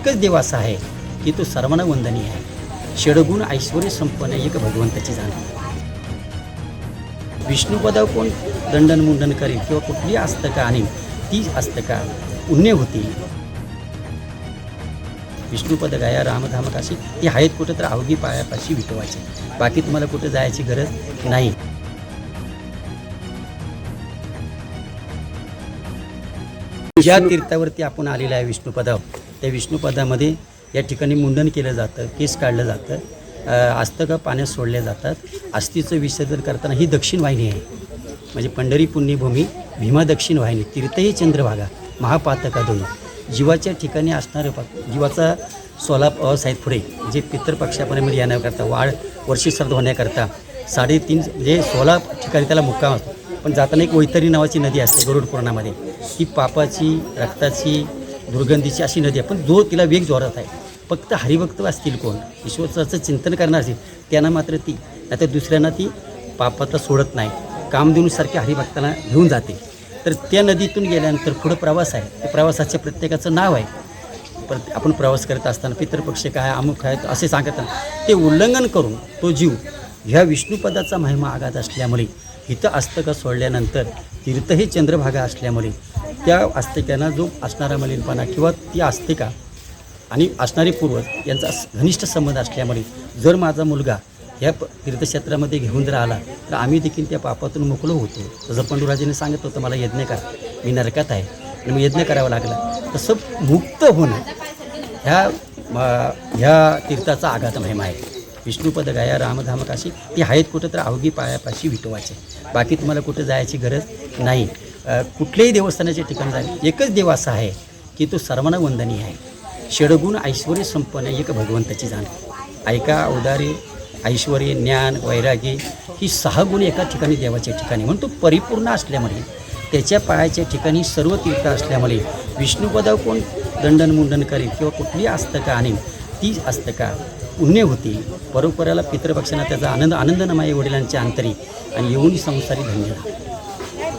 एकच देव असा आहे की तो सर्वांना वंदनीय आहे. षडगुण ऐश्वर्य संपन्न एक भगवंताची जाण. विष्णुपदावर कोण दंडन मुंडन करेल किंवा कुठली अस्तका आणील ती अस्तका पुण्य होती. विष्णुपद गाया रामधाम काशी ती आहेत कुठं तर अवघी पायापाशी विटवायची. बाकी तुम्हाला कुठं जायची गरज नाही. ज्या तीर्थावरती आपण आलेलं आहे विष्णुपदावर, त्या विष्णुपदामध्ये या ठिकाणी मुंडन केलं जातं, केस काढलं जातं, अस्तकं पाण्यात सोडले जातात. अस्थिचं विसर्जन करताना ही दक्षिण वाहिनी आहे. म्हणजे पंढरी पुण्यभूमी भीमा दक्षिण वाहिनी, तीर्थ ही चंद्रभागा, महापातका दोन. जीवाच्या ठिकाणी असणारं जीवाचा सोलाप आहेत पुढे जे पितृपक्षापर्यंत येण्याकरता वाढ वर्षी श्राद्ध होण्याकरता 3.5 म्हणजे 16 ठिकाणी त्याला मुक्काम असतो. पण जाताना एक वैतरणी नावाची नदी असते गरुड पुराणामध्ये. ही पापाची, रक्ताची, दुर्गंधीची अशी नदी आहे. पण जो तिला वेग जोरात आहे. फक्त हरिभक्त असतील कोण ईश्वराचं चिंतन करणार असेल त्यांना मात्र ती, नाहीतर दुसऱ्यांना ती पापात सोडत नाही. कामधेनूसारख्या हरिभक्ताला घेऊन जाते. तर त्या नदीतून गेल्यानंतर पुढं प्रवास आहे. त्या प्रवासाच्या प्रत्येकाचं नाव आहे. आपण प्रवास करत असताना पितृपक्ष काय अमुक आहे असे सांगतात. ते उल्लंघन करून तो जीव ह्या विष्णुपदाचा महिमा आगाध असल्यामुळे इथं अस्तकं सोडल्यानंतर तीर्थ ही चंद्रभागा असल्यामुळे त्या अस्तिकांना जो असणारा मलिनपणा किंवा ती अस्तिका आणि असणारे पूर्वज यांचा घनिष्ठ संबंध असल्यामुळे जर माझा मुलगा ह्या तीर्थक्षेत्रामध्ये घेऊन जर आला तर आम्ही देखील त्या पापातून मोकळं होतो. जसं पंडुराजेने सांगितलं होतं मला यज्ञ करा, मी नरकात आहे आणि मग यज्ञ करावा लागला. तसं मुक्त होणं ह्या तीर्थाचा आघात महिमा आहे. विष्णुपद गाया रामधाम काशी ती आहेत कुठं तर अवघी पायापाशी विटवायचे. बाकी तुम्हाला कुठं जायची गरज नाही. कुठल्याही देवस्थानाच्या ठिकाणी जाईल एकच देव असा आहे की तो सर्वांना वंदनीय आहे. षडगुण ऐश्वर्य संपन्न एक भगवंताची जाण. ऐका औदार्य, ऐश्वर्य, ज्ञान, वैरागी ही 6 गुण एका ठिकाणी देवाच्या ठिकाणी म्हणून तो परिपूर्ण असल्यामुळे त्याच्या पायाच्या ठिकाणी सर्व तीर्थ असल्यामुळे विष्णुपदावर कोण दंडन मुंडन करेल किंवा कुठली अस्तका आणेल ती अस्तका पुण्य होती. परोपराला पितृपक्षांना त्याचा आनंदनमाय वडिलांच्या अंतरी आणि येऊन संसारी धन्य.